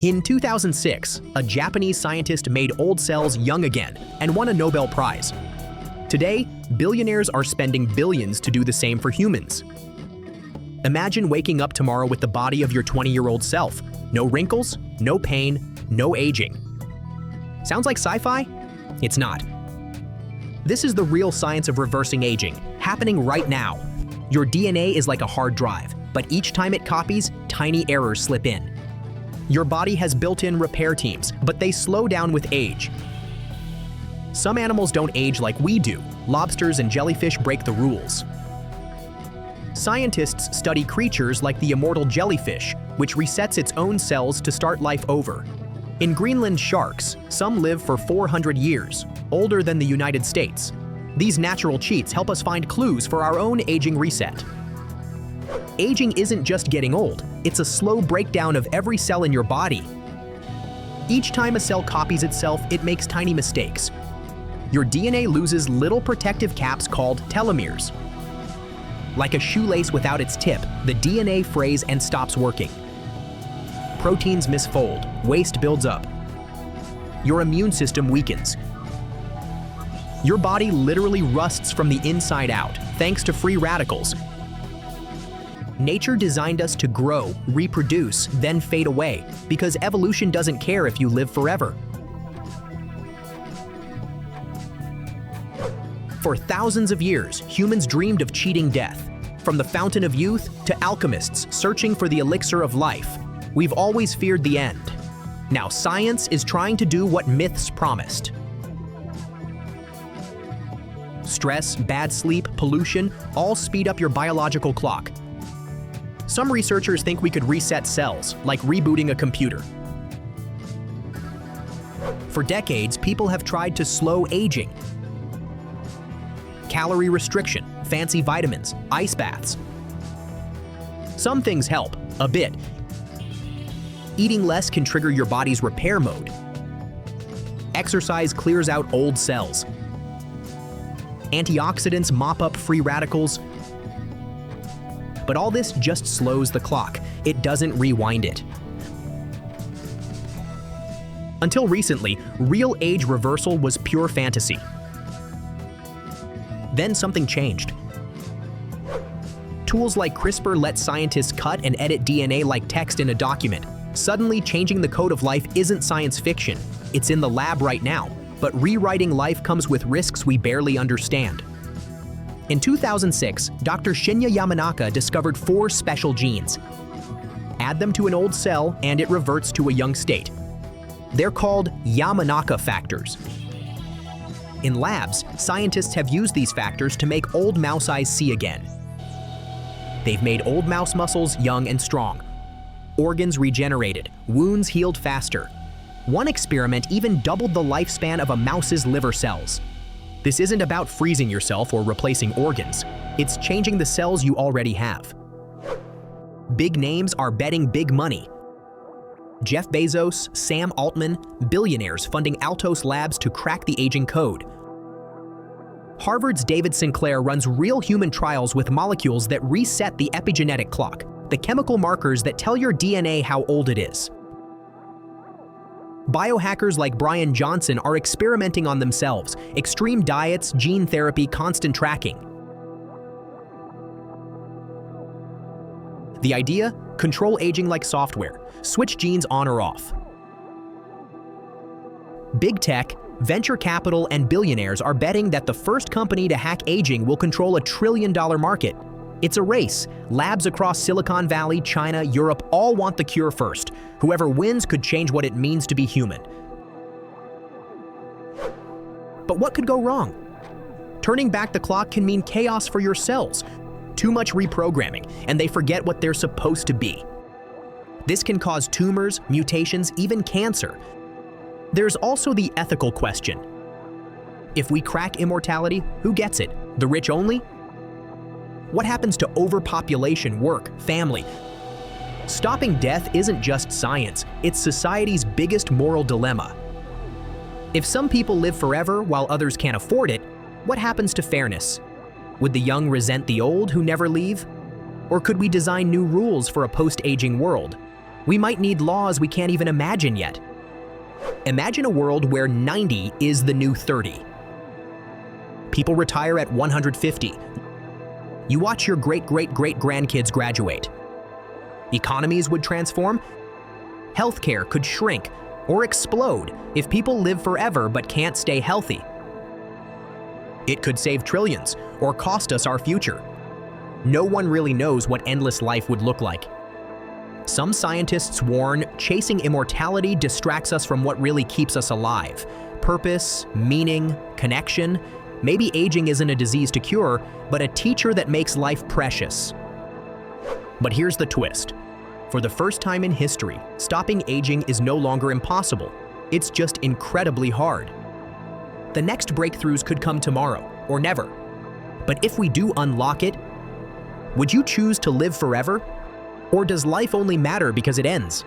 In 2006, a Japanese scientist made old cells young again and won a Nobel Prize. Today, billionaires are spending billions to do the same for humans. Imagine waking up tomorrow with the body of your 20-year-old self. No wrinkles, no pain, no aging. Sounds like sci-fi? It's not. This is the real science of reversing aging, happening right now. Your DNA is like a hard drive, but each time it copies, tiny errors slip in. Your body has built-in repair teams, but they slow down with age. Some animals don't age like we do. Lobsters and jellyfish break the rules. Scientists study creatures like the immortal jellyfish, which resets its own cells to start life over. In Greenland sharks, some live for 400 years, older than the United States. These natural cheats help us find clues for our own aging reset. Aging isn't just getting old, it's a slow breakdown of every cell in your body. Each time a cell copies itself, it makes tiny mistakes. Your DNA loses little protective caps called telomeres. Like a shoelace without its tip, the DNA frays and stops working. Proteins misfold, waste builds up. Your immune system weakens. Your body literally rusts from the inside out, thanks to free radicals. Nature designed us to grow, reproduce, then fade away, because evolution doesn't care if you live forever. For thousands of years, humans dreamed of cheating death. From the fountain of youth to alchemists searching for the elixir of life, we've always feared the end. Now science is trying to do what myths promised. Stress, bad sleep, pollution, all speed up your biological clock. Some researchers think we could reset cells, like rebooting a computer. For decades, people have tried to slow aging. Calorie restriction, fancy vitamins, ice baths. Some things help, a bit. Eating less can trigger your body's repair mode. Exercise clears out old cells. Antioxidants mop up free radicals. But all this just slows the clock. It doesn't rewind it. Until recently, real age reversal was pure fantasy. Then something changed. Tools like CRISPR let scientists cut and edit DNA like text in a document. Suddenly, changing the code of life isn't science fiction. It's in the lab right now. But rewriting life comes with risks we barely understand. In 2006, Dr. Shinya Yamanaka discovered 4 special genes. Add them to an old cell and it reverts to a young state. They're called Yamanaka factors. In labs, scientists have used these factors to make old mouse eyes see again. They've made old mouse muscles young and strong, organs regenerated, wounds healed faster. One experiment even doubled the lifespan of a mouse's liver cells. This isn't about freezing yourself or replacing organs. It's changing the cells you already have. Big names are betting big money. Jeff Bezos, Sam Altman, billionaires funding Altos Labs to crack the aging code. Harvard's David Sinclair runs real human trials with molecules that reset the epigenetic clock, the chemical markers that tell your DNA how old it is. Biohackers like Brian Johnson are experimenting on themselves, extreme diets, gene therapy, constant tracking. The idea? Control aging like software. Switch genes on or off. Big tech, venture capital, and billionaires are betting that the first company to hack aging will control a $1 trillion market. It's a race. Labs across Silicon Valley, China, Europe all want the cure first. Whoever wins could change what it means to be human. But what could go wrong? Turning back the clock can mean chaos for your cells. Too much reprogramming, and they forget what they're supposed to be. This can cause tumors, mutations, even cancer. There's also the ethical question. If we crack immortality, who gets it? The rich only? What happens to overpopulation, work, family? Stopping death isn't just science, it's society's biggest moral dilemma. If some people live forever while others can't afford it, what happens to fairness? Would the young resent the old who never leave? Or could we design new rules for a post-aging world? We might need laws we can't even imagine yet. Imagine a world where 90 is the new 30. People retire at 150. You watch your great-great-great-grandkids graduate. Economies would transform. Healthcare could shrink or explode if people live forever but can't stay healthy. It could save trillions or cost us our future. No one really knows what endless life would look like. Some scientists warn chasing immortality distracts us from what really keeps us alive. Purpose, meaning, connection. Maybe aging isn't a disease to cure, but a teacher that makes life precious. But here's the twist. For the first time in history, stopping aging is no longer impossible. It's just incredibly hard. The next breakthroughs could come tomorrow, or never. But if we do unlock it, would you choose to live forever? Or does life only matter because it ends?